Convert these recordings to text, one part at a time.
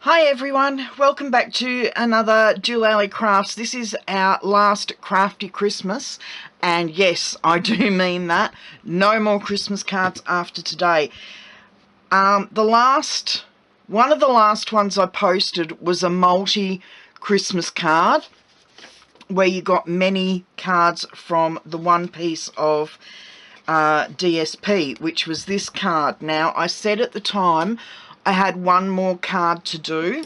Hi everyone, welcome back to another dolallycrafts. This is our last crafty Christmas, and yes, I do mean that. No more Christmas cards after today. One of the last ones I posted was a multi-Christmas card where you got many cards from the one piece of DSP, which was this card. Now, I said at the time I had one more card to do,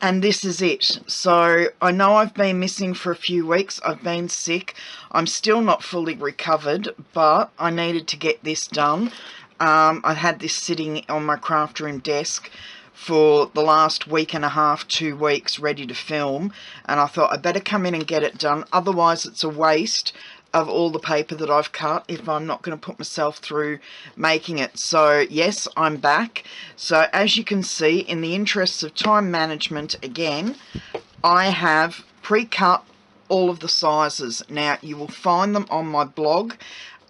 and this is it. So I know I've been missing for a few weeks. I've been sick. I'm still not fully recovered, but I needed to get this done. I had this sitting on my craft room desk for the last week and a half, 2 weeks, ready to film, and I thought I better come in and get it done, otherwise it's a waste of all the paper that I've cut if I'm not going to put myself through making it. So yes, I'm back. So as you can see, in the interests of time management again, I have pre-cut all of the sizes. Now you will find them on my blog,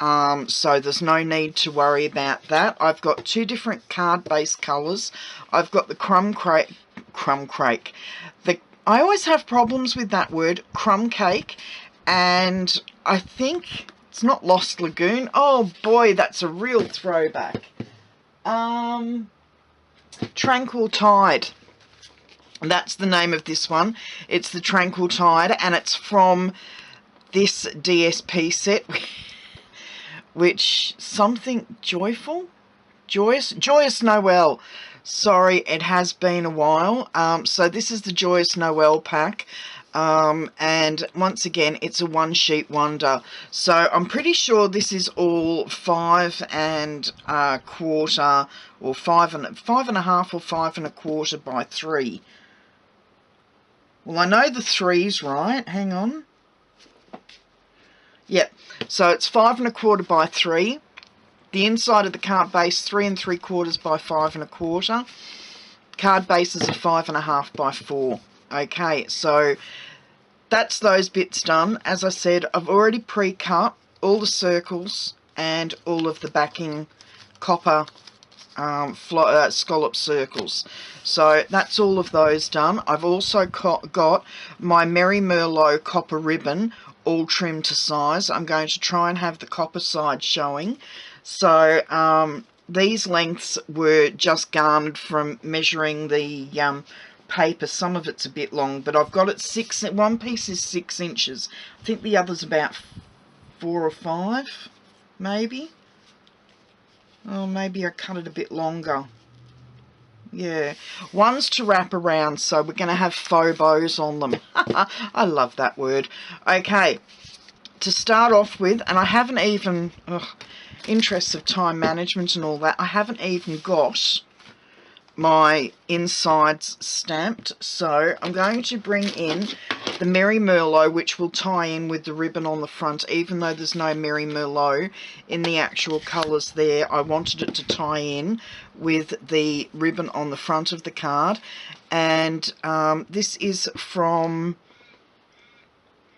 so there's no need to worry about that. I've got 2 different card based colours. I've got the crumb cake. I always have problems with that word, crumb cake, and I think it's not Lost Lagoon. Oh boy, that's a real throwback. Tranquil Tide. That's the name of this one. It's the Tranquil Tide, and it's from this DSP set, which something joyful? Joyous Noel. Sorry, it has been a while. So this is the Joyous Noel pack. And once again, it's a one sheet wonder. So I'm pretty sure this is all 5 1/4, or 5 1/2, or 5 1/4 by 3. Well, I know the 3's right. Hang on. Yep. So it's 5 1/4 by 3. The inside of the card base, 3 3/4 by 5 1/4. Card bases are 5 1/2 by 4. Okay, so that's those bits done. As I said, I've already pre-cut all the circles and all of the backing copper scallop circles. So that's all of those done. I've also got my Merry Merlot copper ribbon all trimmed to size. I'm going to try and have the copper side showing. So these lengths were just garnered from measuring the paper. Some of it's a bit long, but I've got it one piece is 6 inches. I think the other's about 4 or 5, maybe. Oh, maybe I cut it a bit longer. Yeah, one's to wrap around, so we're going to have faux bows on them. I love that word. Okay, to start off with, and I haven't even, interests of time management and all that, I haven't even got my insides stamped. So I'm going to bring in the Merry Merlot, which will tie in with the ribbon on the front. Even though there's no Merry Merlot in the actual colours there, I wanted it to tie in with the ribbon on the front of the card. And this is from,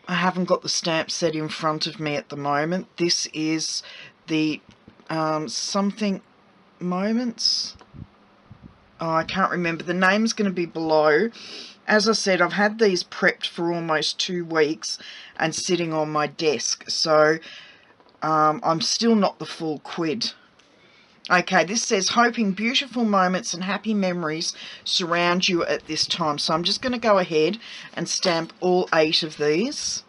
I haven't got the stamp set in front of me at the moment. This is the something moments. Oh, I can't remember. The name's going to be below. As I said, I've had these prepped for almost 2 weeks and sitting on my desk. So I'm still not the full quid. Okay, this says, hoping beautiful moments and happy memories surround you at this time. So I'm just going to go ahead and stamp all 8 of these.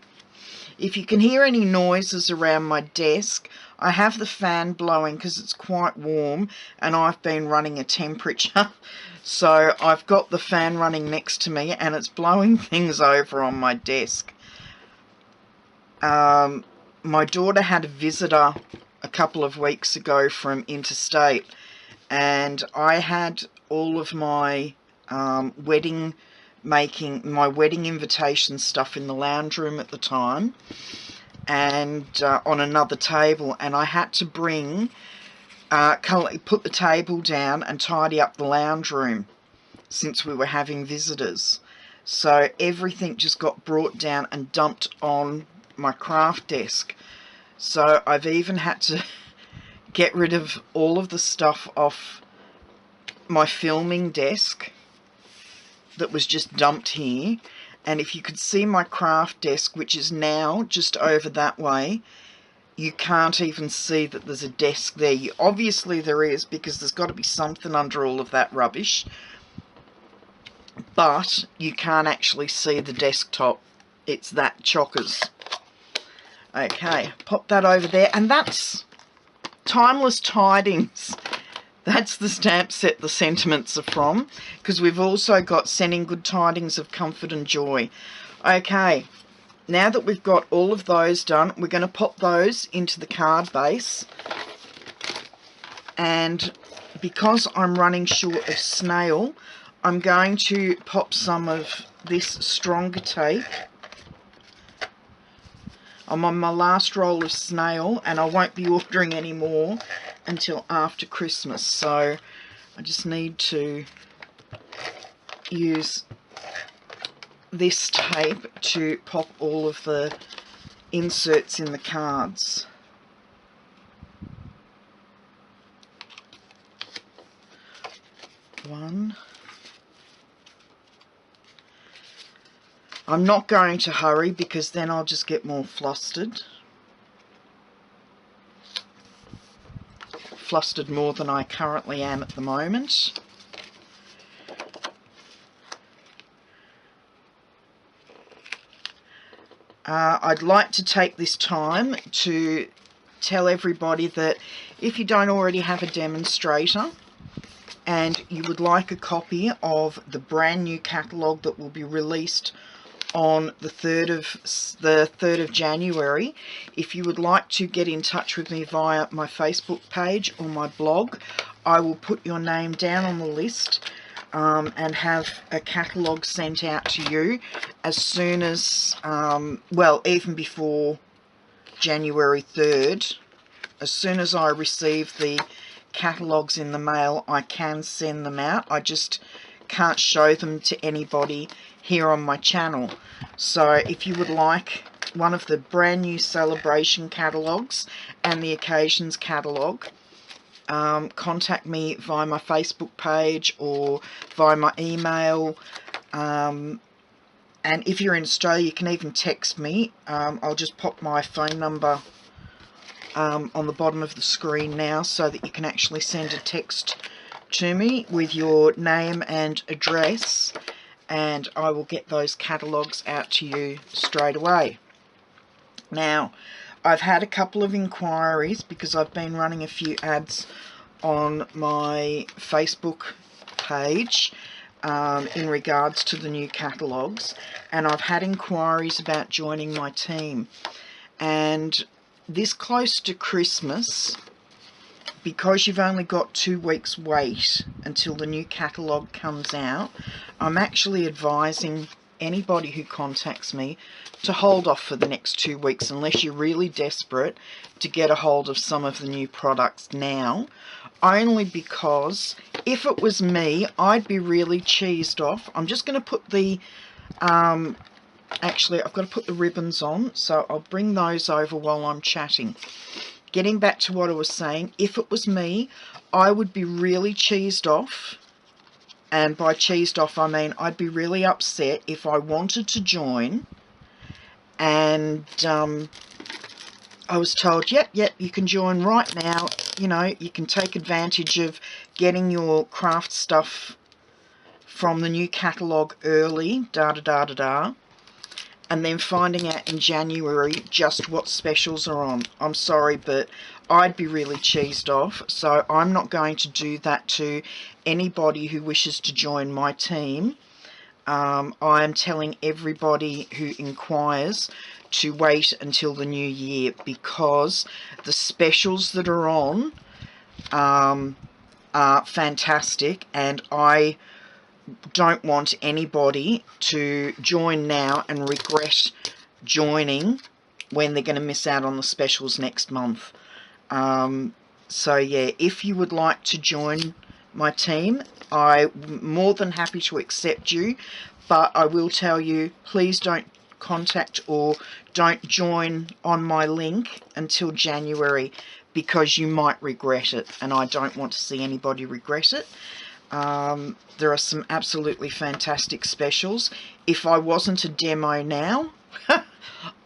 If you can hear any noises around my desk, I have the fan blowing because it's quite warm and I've been running a temperature. So I've got the fan running next to me and it's blowing things over on my desk. My daughter had a visitor a couple of weeks ago from interstate, and I had all of my wedding invitation stuff in the lounge room at the time, and on another table, and I had to bring put the table down and tidy up the lounge room since we were having visitors. So everything just got brought down and dumped on my craft desk. So I've even had to get rid of all of the stuff off my filming desk that was just dumped here, and if you could see my craft desk, which is now just over that way, you can't even see that there's a desk there. Obviously there is, because there's got to be something under all of that rubbish, but you can't actually see the desktop. It's that chockers. Okay, pop that over there, and that's Timeless Tidings. That's the stamp set the sentiments are from, because we've also got Sending Good Tidings of Comfort and Joy. Okay, now that we've got all of those done, we're going to pop those into the card base. And because I'm running short of snail, I'm going to pop some of this stronger tape. I'm on my last roll of snail, and I won't be ordering any more until after Christmas, so I just need to use this tape to pop all of the inserts in the cards. One. I'm not going to hurry because then I'll just get more flustered. Flustered more than I currently am at the moment. I'd like to take this time to tell everybody that if you don't already have a demonstrator and you would like a copy of the brand new catalogue that will be released on the 3rd of January, if you would like to get in touch with me via my Facebook page or my blog, I will put your name down on the list and have a catalogue sent out to you as soon as, well, even before January 3rd. As soon as I receive the catalogues in the mail, I can send them out. I just can't show them to anybody here on my channel. So if you would like one of the brand new celebration catalogues and the occasions catalogue, contact me via my Facebook page or via my email, and if you're in Australia you can even text me. I'll just pop my phone number on the bottom of the screen now so that you can actually send a text to me with your name and address, and I will get those catalogues out to you straight away. Now, I've had a couple of inquiries because I've been running a few ads on my Facebook page in regards to the new catalogues, and I've had inquiries about joining my team. And this close to Christmas, because you've only got 2 weeks wait until the new catalogue comes out, I'm actually advising anybody who contacts me to hold off for the next 2 weeks unless you're really desperate to get a hold of some of the new products now, only because if it was me, I'd be really cheesed off. I'm just going to put the actually I've got to put the ribbons on, so I'll bring those over while I'm chatting. Getting back to what I was saying, if it was me, I would be really cheesed off, and by cheesed off I mean I'd be really upset if I wanted to join and I was told, yep, you can join right now, you know, you can take advantage of getting your craft stuff from the new catalogue early, and then finding out in January just what specials are on. I'm sorry, but I'd be really cheesed off, so I'm not going to do that to anybody who wishes to join my team. I'm telling everybody who inquires to wait until the new year, because the specials that are on are fantastic, and I don't want anybody to join now and regret joining when they're going to miss out on the specials next month. So yeah, if you would like to join my team, I'm more than happy to accept you, but I will tell you, please don't contact or don't join on my link until January, because you might regret it, and I don't want to see anybody regret it. There are some absolutely fantastic specials. If I wasn't a demo now,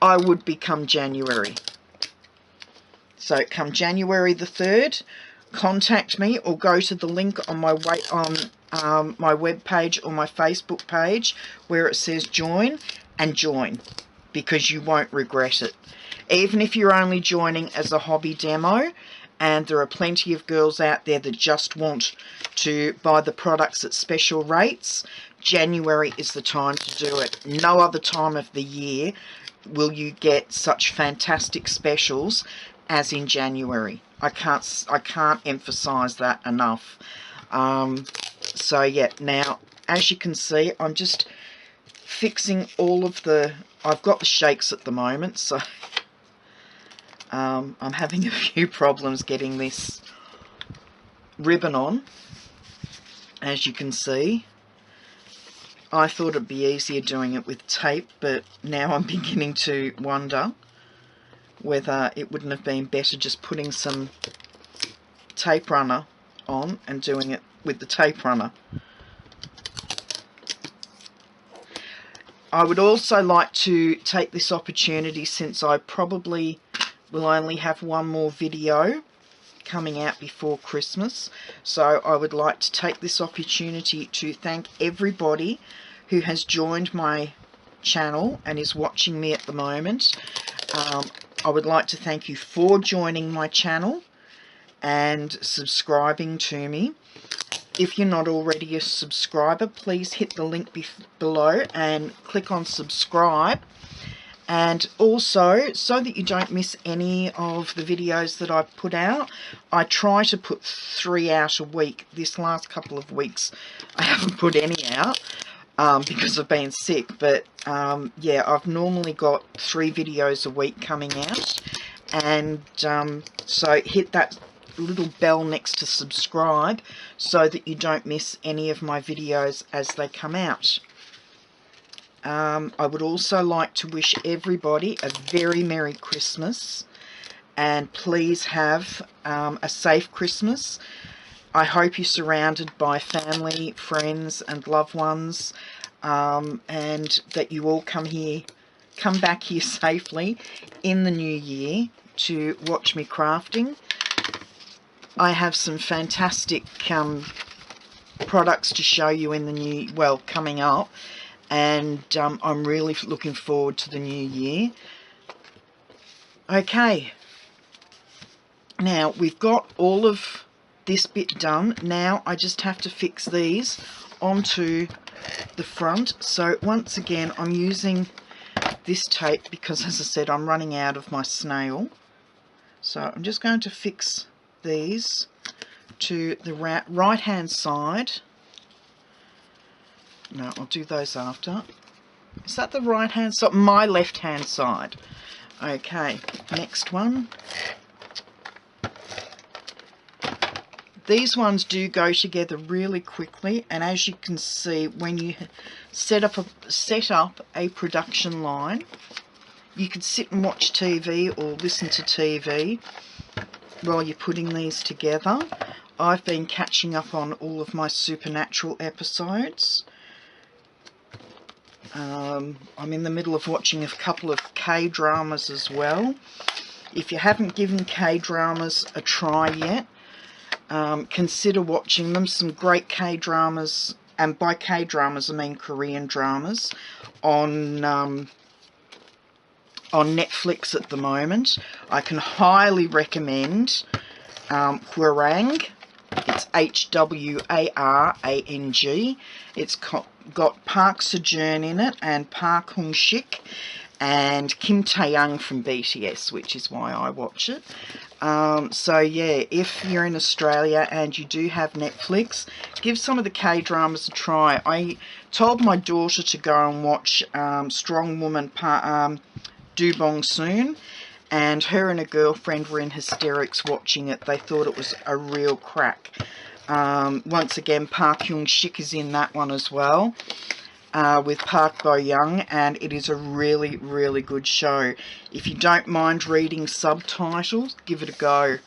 I would become January. So come January the 3rd, contact me or go to the link on my my web page or my Facebook page where it says join, and join, because you won't regret it. Even if you're only joining as a hobby demo, and there are plenty of girls out there that just want to buy the products at special rates, January is the time to do it. No other time of the year will you get such fantastic specials as in January. I can't emphasize that enough. So yeah, now as you can see, I'm just fixing all of the, I've got the shakes at the moment, so I'm having a few problems getting this ribbon on. As you can see, I thought it'd be easier doing it with tape, but now I'm beginning to wonder whether it wouldn't have been better just putting some tape runner on and doing it with the tape runner. I would also like to take this opportunity, since I probably will only have one more video coming out before Christmas, so I would like to take this opportunity to thank everybody who has joined my channel and is watching me at the moment. I would like to thank you for joining my channel and subscribing to me. If you're not already a subscriber, please hit the link below and click on subscribe. And also, so that you don't miss any of the videos that I put out, I try to put 3 out a week. This last couple of weeks I haven't put any out because I've been sick, but yeah, I've normally got 3 videos a week coming out. And so hit that little bell next to subscribe so that you don't miss any of my videos as they come out. I would also like to wish everybody a very Merry Christmas, and please have a safe Christmas. I hope you're surrounded by family, friends and loved ones, and that you all come back here safely in the new year to watch me crafting. I have some fantastic products to show you in the new, well, coming up. And I'm really looking forward to the new year. Okay, now we've got all of this bit done. Now I just have to fix these onto the front. So once again, I'm using this tape because, as I said, I'm running out of my snail. So I'm just going to fix these to the right hand side. No, I'll do those after. Is that the right hand side? My left hand side. Okay, next one. These ones do go together really quickly, and as you can see, when you set up a production line, you can sit and watch TV or listen to TV while you're putting these together. I've been catching up on all of my Supernatural episodes. I'm in the middle of watching a couple of K-dramas as well. If you haven't given K-dramas a try yet, consider watching them. Some great K-dramas, and by K-dramas I mean Korean dramas, on Netflix at the moment. I can highly recommend Hwarang. It's Hwarang. It's got Park Seo-joon in it, and Park Hyung-sik, and Kim Tae-young from BTS, which is why I watch it. So yeah, if you're in Australia and you do have Netflix, give some of the K-dramas a try. I told my daughter to go and watch Strong Woman Do Bong Soon, and her and a girlfriend were in hysterics watching it. They thought it was a real crack. Once again, Park Hyung-sik is in that one as well, with Park Bo-young, and it is a really, really good show. If you don't mind reading subtitles, give it a go.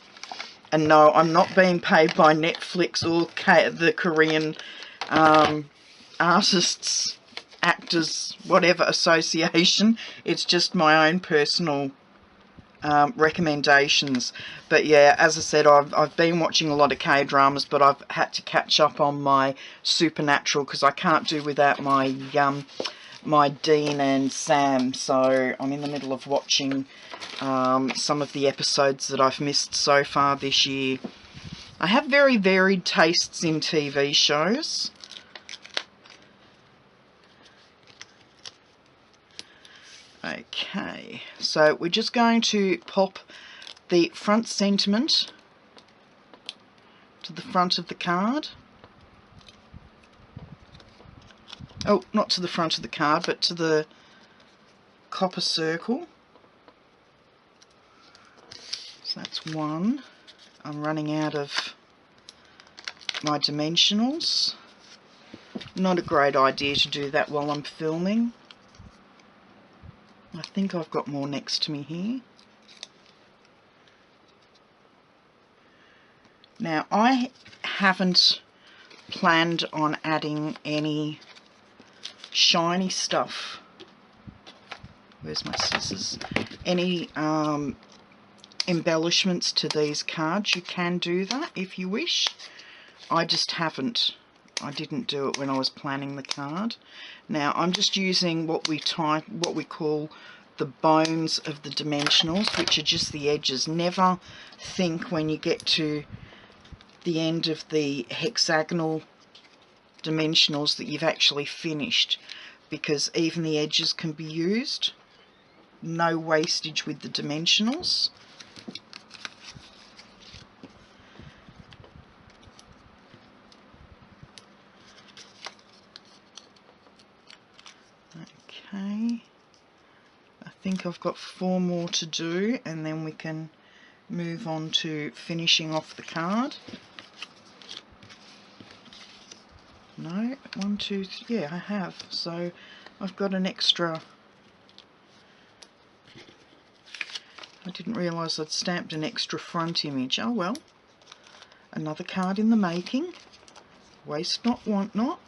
And no, I'm not being paid by Netflix or the Korean artists, actors, whatever association. It's just my own personal recommendations. But yeah, as I said, I've been watching a lot of K-dramas, but I've had to catch up on my Supernatural because I can't do without my my Dean and Sam. So I'm in the middle of watching some of the episodes that I've missed so far this year. I have very varied tastes in TV shows. Okay, so we're just going to pop the front sentiment to the front of the card. Oh, not to the front of the card, but to the copper circle. So that's one. I'm running out of my dimensionals. Not a great idea to do that while I'm filming. I think I've got more next to me here. Now, I haven't planned on adding any shiny stuff. Where's my scissors? Any embellishments to these cards. You can do that if you wish. I just haven't. I didn't do it when I was planning the card. Now I'm just using what we call the bones of the dimensionals, which are just the edges. Never think when you get to the end of the hexagonal dimensionals that you've actually finished, because even the edges can be used. No wastage with the dimensionals. Okay, I think I've got 4 more to do, and then we can move on to finishing off the card. No, 1, 2, 3, yeah, I have. So I've got an extra. I didn't realise I'd stamped an extra front image. Oh well, another card in the making. Waste not, want not.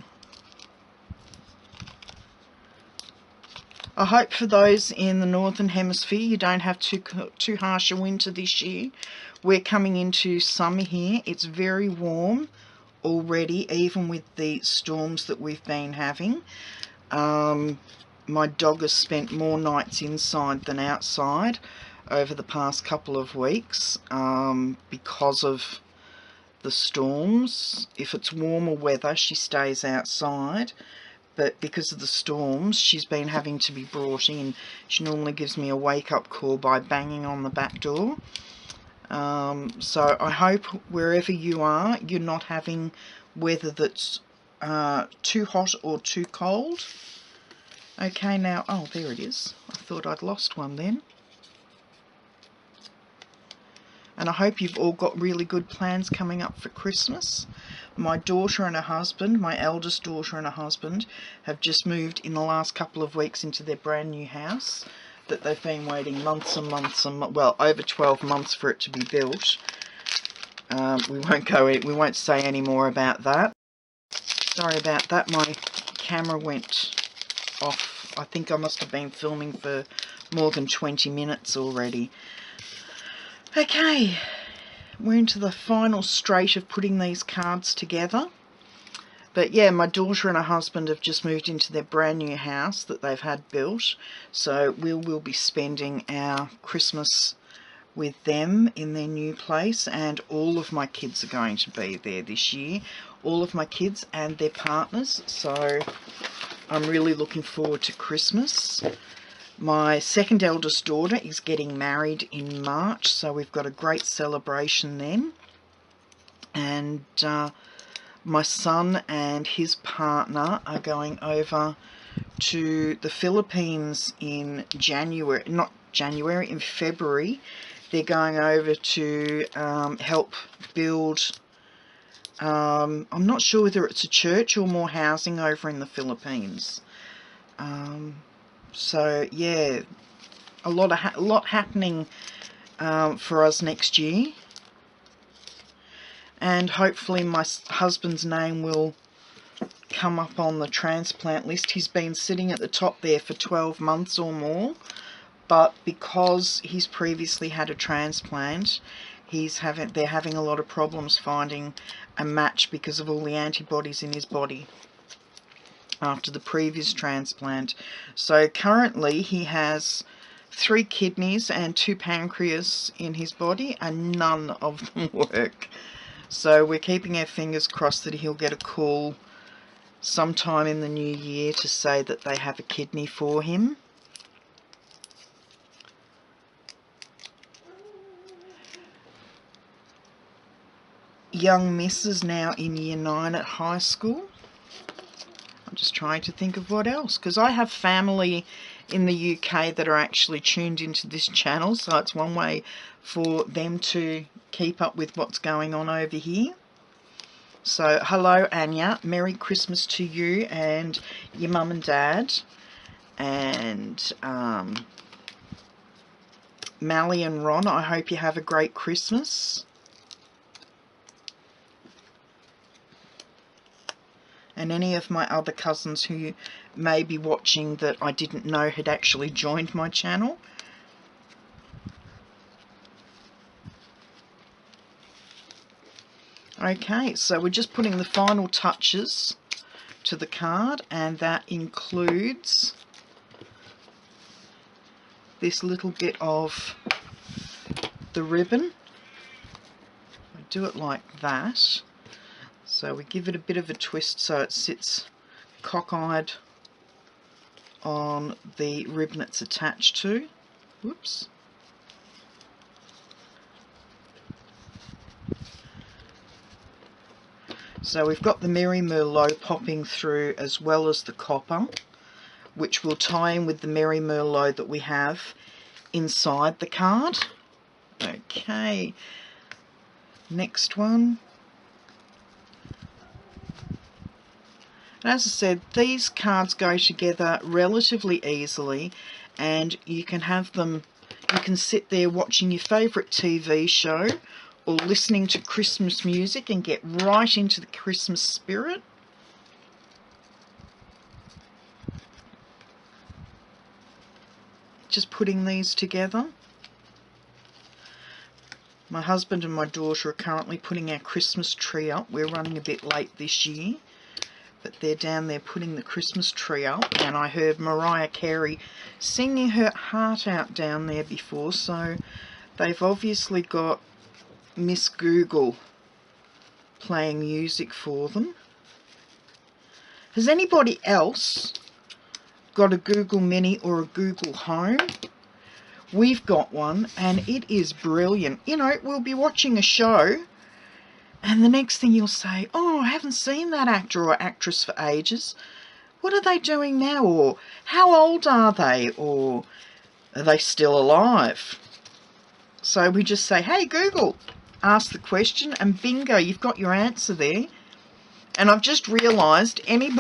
I hope for those in the Northern Hemisphere you don't have too harsh a winter this year. We're coming into summer here. It's very warm already, even with the storms that we've been having. My dog has spent more nights inside than outside over the past couple of weeks because of the storms. If it's warmer weather, she stays outside. But because of the storms, she's been having to be brought in. She normally gives me a wake-up call by banging on the back door. So I hope wherever you are, you're not having weather that's too hot or too cold. Okay, now, oh, there it is. I thought I'd lost one then. And I hope you've all got really good plans coming up for Christmas. My daughter and her husband, my eldest daughter and her husband, have just moved in the last couple of weeks into their brand new house that they've been waiting months and months and, well, over 12 months for it to be built. We won't say any more about that. Sorry about that, my camera went off. I think I must have been filming for more than 20 minutes already. Okay, we're into the final straight of putting these cards together. But yeah, my daughter and her husband have just moved into their brand new house that they've had built. So we'll be spending our Christmas with them in their new place, and all of my kids are going to be there this year. All of my kids and their partners. So I'm really looking forward to Christmas. My second eldest daughter is getting married in March, so we've got a great celebration then. And my son and his partner are going over to the Philippines in January, not January, in February. They're going over to help build, I'm not sure whether it's a church or more housing over in the Philippines. So yeah, a lot happening for us next year. and hopefully my husband's name will come up on the transplant list. He's been sitting at the top there for 12 months or more, but because he's previously had a transplant, they're having a lot of problems finding a match because of all the antibodies in his body after the previous transplant. So currently he has 3 kidneys and 2 pancreas in his body, and none of them work. So we're keeping our fingers crossed that he'll get a call sometime in the new year to say that they have a kidney for him. Young Miss is now in year 9 at high school. I'm just trying to think of what else, because I have family in the UK that are actually tuned into this channel, so it's one way for them to keep up with what's going on over here. So hello Anya, Merry Christmas to you and your mum and dad, and Mally and Ron, I hope you have a great Christmas. And any of my other cousins who may be watching that I didn't know had actually joined my channel. Okay, so we're just putting the final touches to the card, and that includes this little bit of the ribbon. I do it like that. So we give it a bit of a twist so it sits cockeyed on the ribbon it's attached to. Whoops. So we've got the Merry Merlot popping through as well as the copper, which will tie in with the Merry Merlot that we have inside the card. Okay, next one. As I said, these cards go together relatively easily, and you can have them, you can sit there watching your favourite TV show or listening to Christmas music and get right into the Christmas spirit. Just putting these together. My husband and my daughter are currently putting our Christmas tree up. We're running a bit late this year, but they're down there putting the Christmas tree up, and I heard Mariah Carey singing her heart out down there before, so they've obviously got Miss Google playing music for them. Has anybody else got a Google Mini or a Google Home? We've got one, and it is brilliant. You know, we'll be watching a show, and the next thing you'll say, oh, I haven't seen that actor or actress for ages. What are they doing now? Or how old are they? Or are they still alive? So we just say, hey, Google, ask the question, and bingo, you've got your answer there. And I've just realised anybody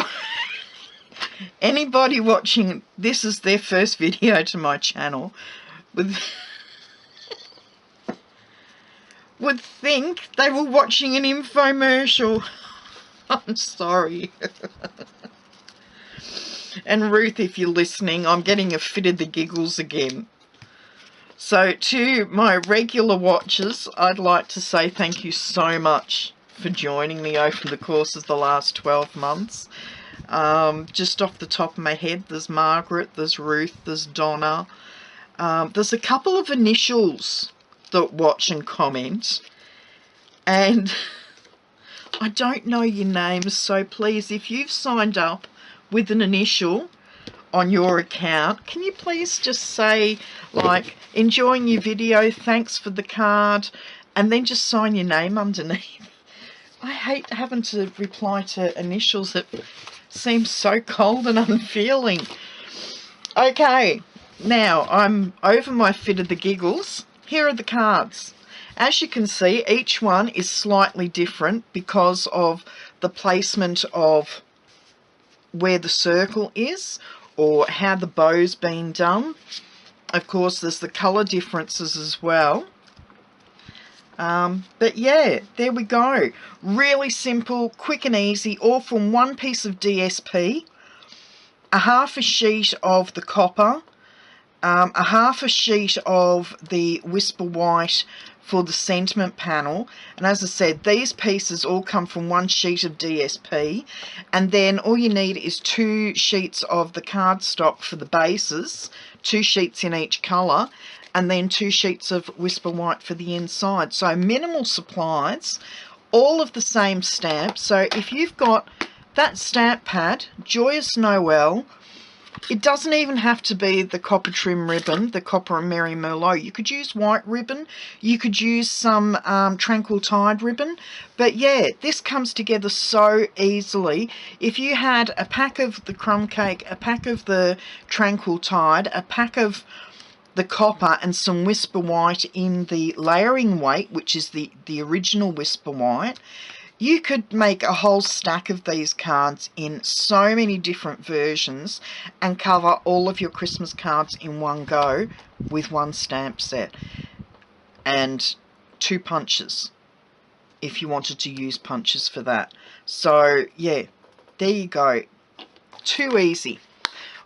watching, this is their first video to my channel, would think they were watching an infomercial. I'm sorry. And Ruth, if you're listening, I'm getting a fit of the giggles again. So to my regular watchers, I'd like to say thank you so much for joining me over the course of the last 12 months. Just off the top of my head, there's Margaret, there's Ruth, there's Donna. There's a couple of initials that watch and comment, and I don't know your names, so please, if you've signed up with an initial on your account, can you please just say, like, enjoying your video, thanks for the card, and then just sign your name underneath. I hate having to reply to initials that seem so cold and unfeeling. Okay, now I'm over my fit of the giggles. Here are the cards. As you can see, each one is slightly different because of the placement of where the circle is or how the bow's been done. Of course, there's the colour differences as well. But yeah, there we go. Really simple, quick and easy, all from one piece of DSP, a half a sheet of the copper, a half a sheet of the Whisper White for the sentiment panel, and as I said, these pieces all come from one sheet of DSP, and then all you need is 2 sheets of the cardstock for the bases, 2 sheets in each colour, and then 2 sheets of Whisper White for the inside. So minimal supplies, all of the same stamp. So if you've got that stamp pad, Joyous Noel, it doesn't even have to be the copper trim ribbon, the copper and Merry Merlot. You could use white ribbon. You could use some Tranquil Tide ribbon. But yeah, this comes together so easily. If you had a pack of the crumb cake, a pack of the Tranquil Tide, a pack of the copper and some Whisper White in the layering weight, which is the original Whisper White, you could make a whole stack of these cards in so many different versions and cover all of your Christmas cards in one go with one stamp set. And 2 punches if you wanted to use punches for that. So yeah, there you go. Too easy.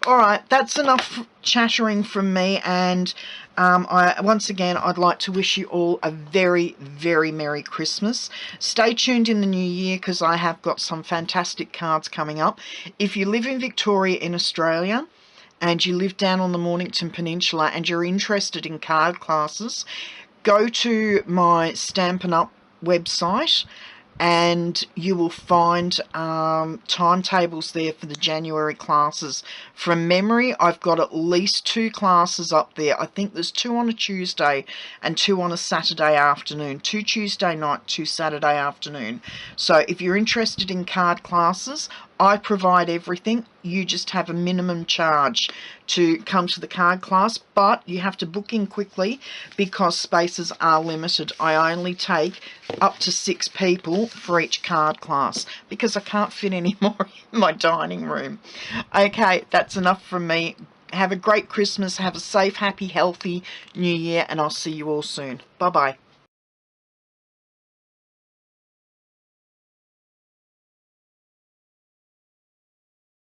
Alright, that's enough chattering from me, and once again, I'd like to wish you all a very, very Merry Christmas. Stay tuned in the new year because I have got some fantastic cards coming up. If you live in Victoria in Australia and you live down on the Mornington Peninsula and you're interested in card classes, go to my Stampin' Up website and you will find timetables there for the January classes. From memory, I've got at least 2 classes up there. I think there's 2 on a Tuesday and 2 on a Saturday afternoon. 2 Tuesday night, 2 Saturday afternoon. So if you're interested in card classes, I provide everything. You just have a minimum charge to come to the card class, but you have to book in quickly because spaces are limited. I only take up to 6 people for each card class because I can't fit any more in my dining room. Okay, that's enough from me. Have a great Christmas. Have a safe, happy, healthy New Year, and I'll see you all soon. Bye-bye.